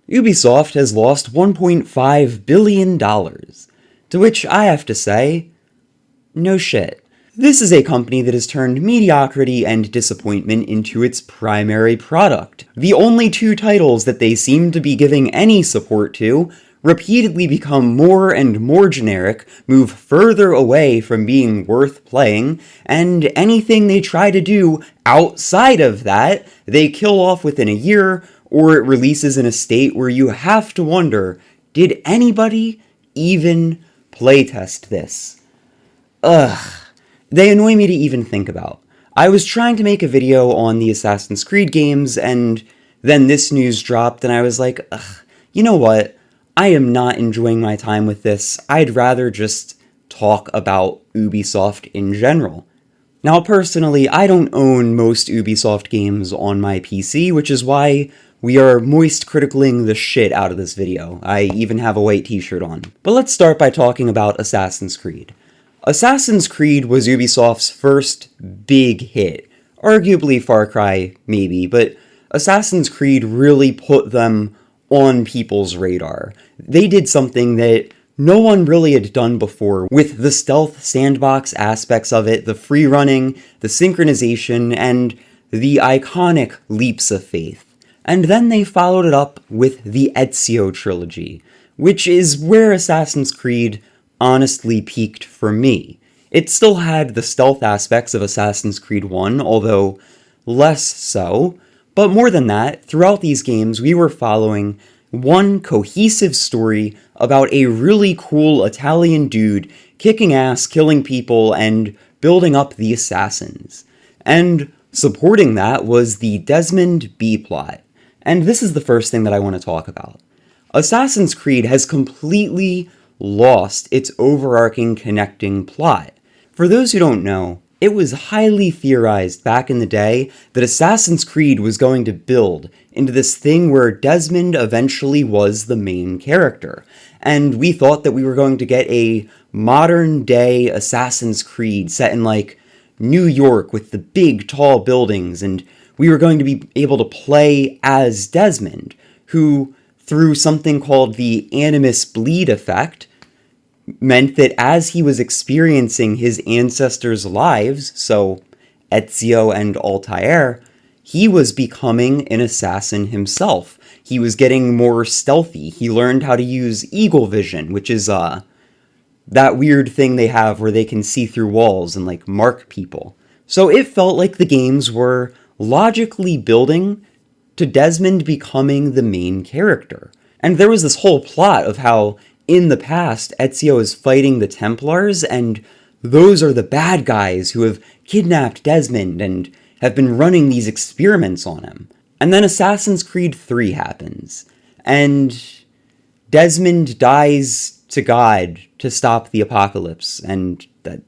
Ubisoft has lost $1.5 billion. To which I have to say, no shit. This is a company that has turned mediocrity and disappointment into its primary product. The only two titles that they seem to be giving any support to repeatedly become more and more generic, move further away from being worth playing, and anything they try to do outside of that, they kill off within a year, or it releases in a state where you have to wonder, did anybody even playtest this? Ugh. They annoy me to even think about. I was trying to make a video on the Assassin's Creed games, and then this news dropped, and I was like, ugh, you know what? I am not enjoying my time with this. I'd rather just talk about Ubisoft in general. Now, personally, I don't own most Ubisoft games on my PC, which is why we are moist criticaling the shit out of this video. I even have a white t-shirt on. But let's start by talking about Assassin's Creed. Assassin's Creed was Ubisoft's first big hit. Arguably Far Cry, maybe, but Assassin's Creed really put them on people's radar. They did something that no one really had done before, with the stealth sandbox aspects of it, the free running, the synchronization, and the iconic leaps of faith. And then they followed it up with the Ezio trilogy, which is where Assassin's Creed honestly peaked for me. It still had the stealth aspects of Assassin's Creed 1, although less so, but more than that, throughout these games we were following one cohesive story about a really cool Italian dude kicking ass, killing people, and building up the assassins. And supporting that was the Desmond B-plot. And this is the first thing that I want to talk about. Assassin's Creed has completely lost its overarching connecting plot. For those who don't know, it was highly theorized back in the day that Assassin's Creed was going to build into this thing where Desmond eventually was the main character. And we thought that we were going to get a modern day Assassin's Creed set in like New York with the big tall buildings, and we were going to be able to play as Desmond, who through something called the Animus Bleed effect, meant that as he was experiencing his ancestors' lives, so Ezio and Altair, he was becoming an assassin himself. He was getting more stealthy. He learned how to use eagle vision, which is that weird thing they have where they can see through walls and like mark people. So it felt like the games were logically building to Desmond becoming the main character. And there was this whole plot of how, in the past, Ezio is fighting the Templars, and those are the bad guys who have kidnapped Desmond and have been running these experiments on him. And then Assassin's Creed 3 happens, and Desmond dies to God to stop the apocalypse, and that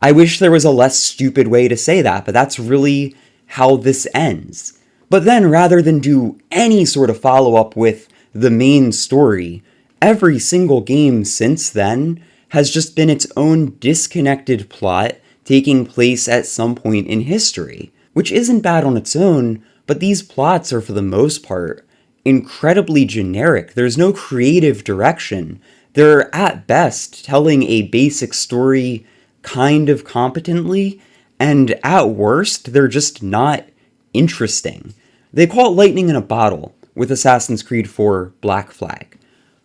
I wish there was a less stupid way to say that, but that's really how this ends. But then, rather than do any sort of follow-up with the main story, every single game since then has just been its own disconnected plot taking place at some point in history, which isn't bad on its own, but these plots are for the most part incredibly generic. There's no creative direction. They're at best telling a basic story kind of competently, and at worst, they're just not interesting. They call it lightning in a bottle with Assassin's Creed 4 Black Flag.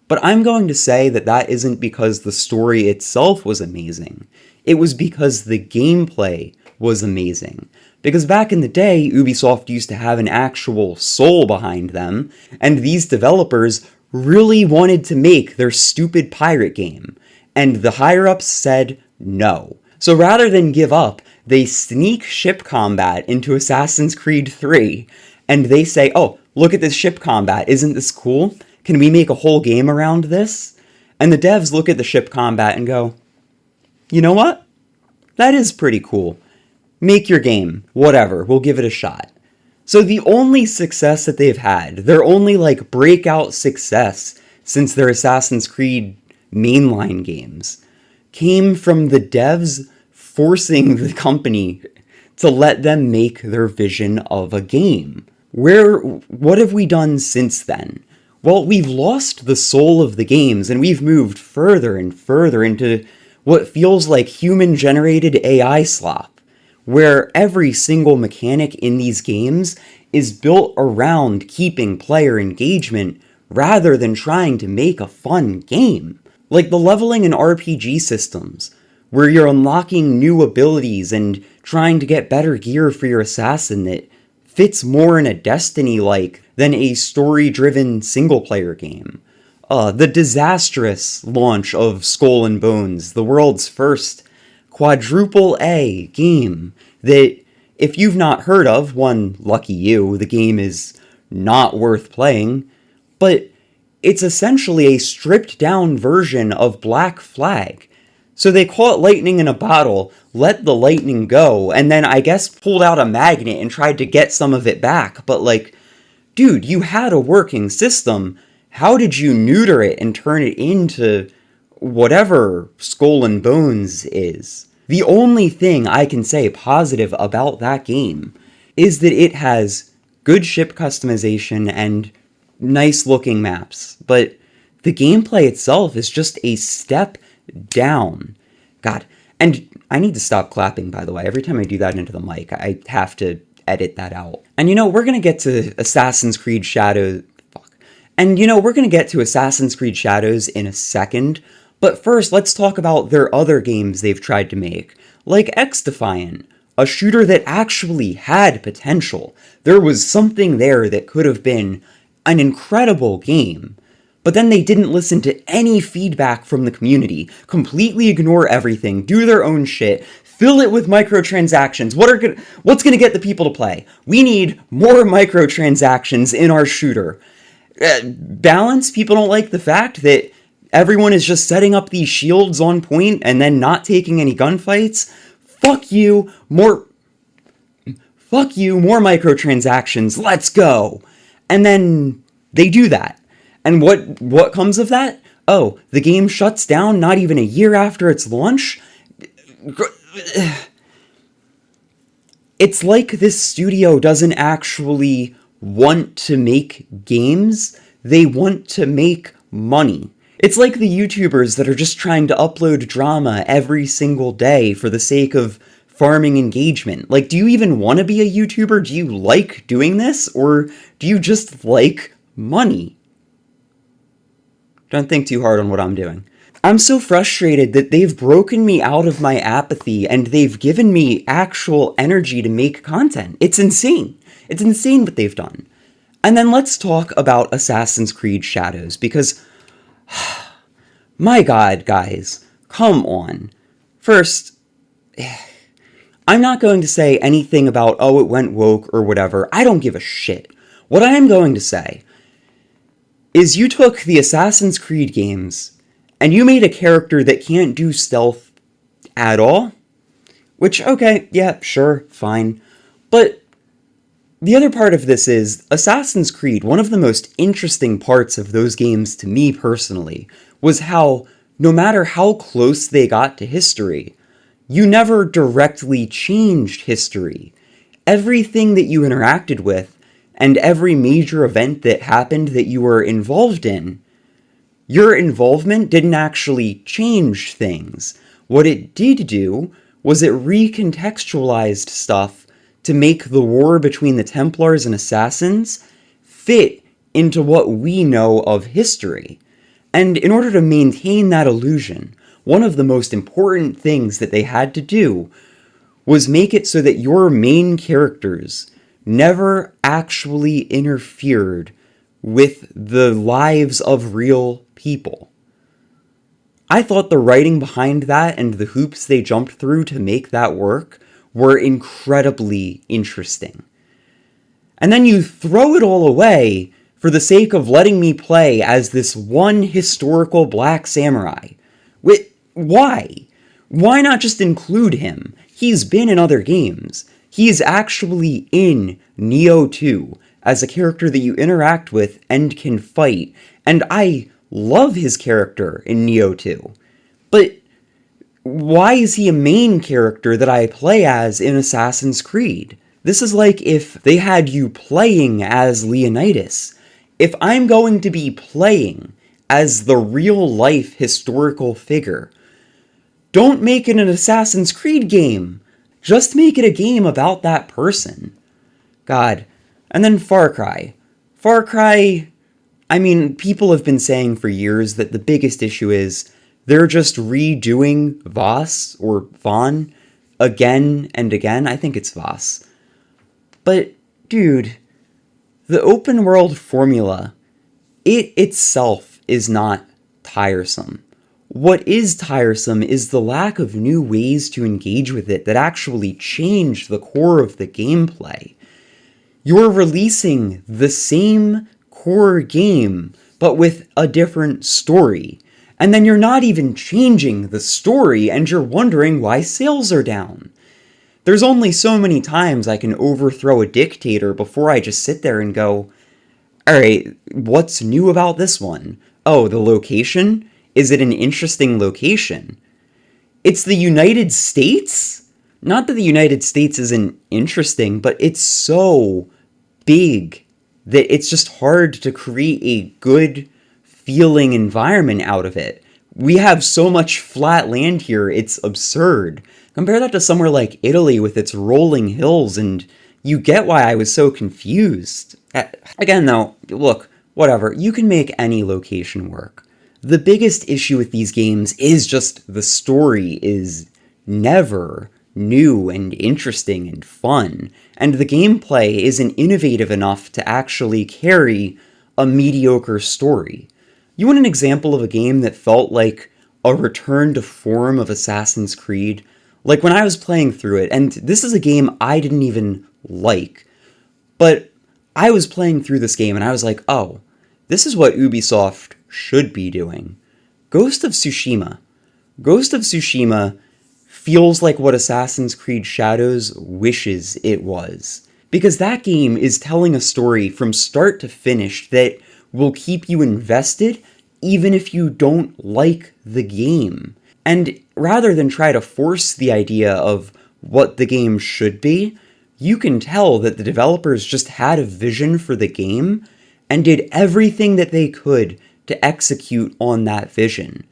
But I'm going to say that that isn't because the story itself was amazing. It was because the gameplay was amazing. Because back in the day, Ubisoft used to have an actual soul behind them, and these developers really wanted to make their stupid pirate game. And the higher-ups said no. So rather than give up, they sneak ship combat into Assassin's Creed 3, and they say, oh, look at this ship combat, isn't this cool? Can we make a whole game around this? And the devs look at the ship combat and go, you know what? That is pretty cool. Make your game. Whatever, we'll give it a shot. So the only success that they've had, their only like breakout success since their Assassin's Creed mainline games, came from the devs forcing the company to let them make their vision of a game. What have we done since then? Well, we've lost the soul of the games, and we've moved further and further into what feels like human-generated AI slop, where every single mechanic in these games is built around keeping player engagement rather than trying to make a fun game. Like the leveling in RPG systems, where you're unlocking new abilities and trying to get better gear for your assassin that fits more in a Destiny-like than a story-driven single-player game. The disastrous launch of Skull and Bones, the world's first quadruple A game that, if you've not heard of, one, lucky you, the game is not worth playing, but it's essentially a stripped-down version of Black Flag. So they caught lightning in a bottle, let the lightning go, and then I guess pulled out a magnet and tried to get some of it back, but like, dude, you had a working system. How did you neuter it and turn it into whatever Skull and Bones is? The only thing I can say positive about that game is that it has good ship customization and nice looking maps, but the gameplay itself is just a step down. God, and I need to stop clapping, by the way. Every time I do that into the mic, I have to edit that out. And we're gonna get to Assassin's Creed Shadows. We're gonna get to Assassin's Creed Shadows in a second, but first let's talk about their other games they've tried to make, like X-Defiant, a shooter that actually had potential. There was something there that could have been an incredible game. But then they didn't listen to any feedback from the community, completely ignore everything, do their own shit, fill it with microtransactions. What's gonna get the people to play? We need more microtransactions in our shooter. Balance, people don't like the fact that everyone is just setting up these shields on point and then not taking any gunfights. Fuck you, more microtransactions, let's go. And then they do that. And what comes of that? Oh, the game shuts down not even a year after its launch? It's like this studio doesn't actually want to make games, they want to make money. It's like the YouTubers that are just trying to upload drama every single day for the sake of farming engagement. Like, do you even want to be a YouTuber? Do you like doing this? Or do you just like money? Don't think too hard on what I'm doing. I'm so frustrated that they've broken me out of my apathy and they've given me actual energy to make content. It's insane. It's insane what they've done. And then let's talk about Assassin's Creed Shadows, because, my god, guys, come on. First, I'm not going to say anything about, oh, it went woke or whatever. I don't give a shit. What I am going to say is you took the Assassin's Creed games and you made a character that can't do stealth at all, which, okay, yeah, sure, fine. But the other part of this is Assassin's Creed, one of the most interesting parts of those games to me personally, was how, no matter how close they got to history, you never directly changed history. Everything that you interacted with and every major event that happened that you were involved in, your involvement didn't actually change things. What it did do was it recontextualized stuff to make the war between the Templars and Assassins fit into what we know of history. And in order to maintain that illusion, one of the most important things that they had to do was make it so that your main characters never actually interfered with the lives of real people. I thought the writing behind that and the hoops they jumped through to make that work were incredibly interesting. And then you throw it all away for the sake of letting me play as this one historical black samurai. Why? Why not just include him? He's been in other games. He is actually in Neo 2 as a character that you interact with and can fight, and I love his character in Neo 2. But why is he a main character that I play as in Assassin's Creed? This is like if they had you playing as Leonidas, If I'm going to be playing as the real-life historical figure, don't make it an Assassin's Creed game. Just make it a game about that person. God. And then Far Cry. Far Cry, I mean, people have been saying for years that the biggest issue is they're just redoing Voss, or Vaughn, again and again. I think it's Voss. But, dude, the open world formula, it itself is not tiresome. What is tiresome is the lack of new ways to engage with it that actually change the core of the gameplay. You're releasing the same core game, but with a different story. And then you're not even changing the story, and you're wondering why sales are down. There's only so many times I can overthrow a dictator before I just sit there and go, alright, what's new about this one? Oh, the location? Is it an interesting location? It's the United States? Not that the United States isn't interesting, but it's so big that it's just hard to create a good feeling environment out of it. We have so much flat land here, it's absurd. Compare that to somewhere like Italy with its rolling hills, and you get why I was so confused. Again though, look, whatever, you can make any location work. The biggest issue with these games is just the story is never new and interesting and fun, and the gameplay isn't innovative enough to actually carry a mediocre story. You want an example of a game that felt like a return to form of Assassin's Creed? Like when I was playing through it, and this is a game I didn't even like, but I was playing through this game and I was like, oh, this is what Ubisoft should be doing. Ghost of Tsushima. Ghost of Tsushima feels like what Assassin's Creed Shadows wishes it was. Because that game is telling a story from start to finish that will keep you invested even if you don't like the game. And rather than try to force the idea of what the game should be, you can tell that the developers just had a vision for the game and did everything that they could to execute on that vision.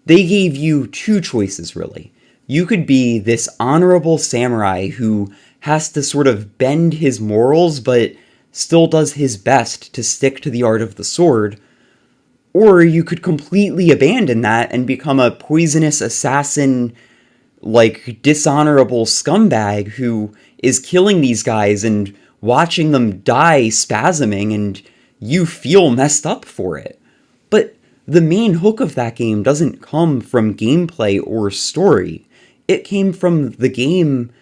They gave you two choices, really. You could be this honorable samurai who has to sort of bend his morals but still does his best to stick to the art of the sword, or you could completely abandon that and become a poisonous assassin, like dishonorable scumbag who is killing these guys and watching them die spasming, and you feel messed up for it. But the main hook of that game doesn't come from gameplay or story. It came from the game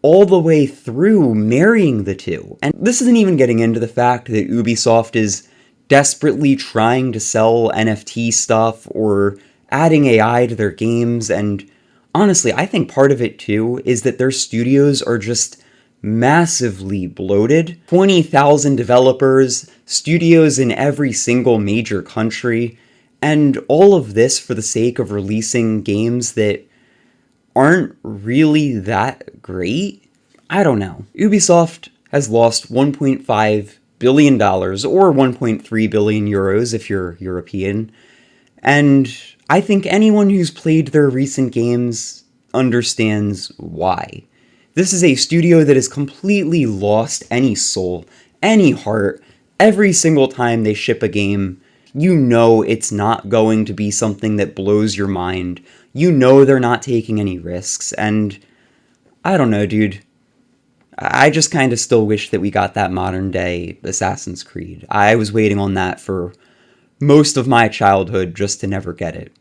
all the way through marrying the two. And this isn't even getting into the fact that Ubisoft is desperately trying to sell NFT stuff or adding AI to their games, and honestly, I think part of it too is that their studios are just massively bloated. 20,000 developers, studios in every single major country, and all of this for the sake of releasing games that aren't really that great? I don't know. Ubisoft has lost $1.5 billion, or 1.3 billion euros if you're European, and I think anyone who's played their recent games understands why. This is a studio that has completely lost any soul, any heart. Every single time they ship a game, you know it's not going to be something that blows your mind. You know they're not taking any risks, and I don't know, dude. I just kind of still wish that we got that modern day Assassin's Creed. I was waiting on that for most of my childhood just to never get it.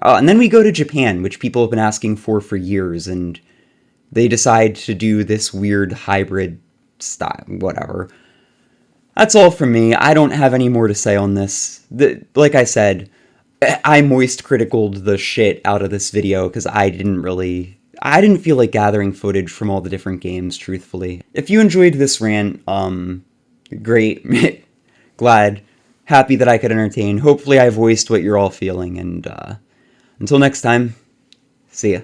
And then we go to Japan, which people have been asking for years, and they decide to do this weird hybrid style, whatever. That's all from me. I don't have any more to say on this. Like I said, I moist criticaled the shit out of this video because I didn't feel like gathering footage from all the different games, truthfully. If you enjoyed this rant, great. Glad. Happy that I could entertain. Hopefully I voiced what you're all feeling, and until next time, see ya.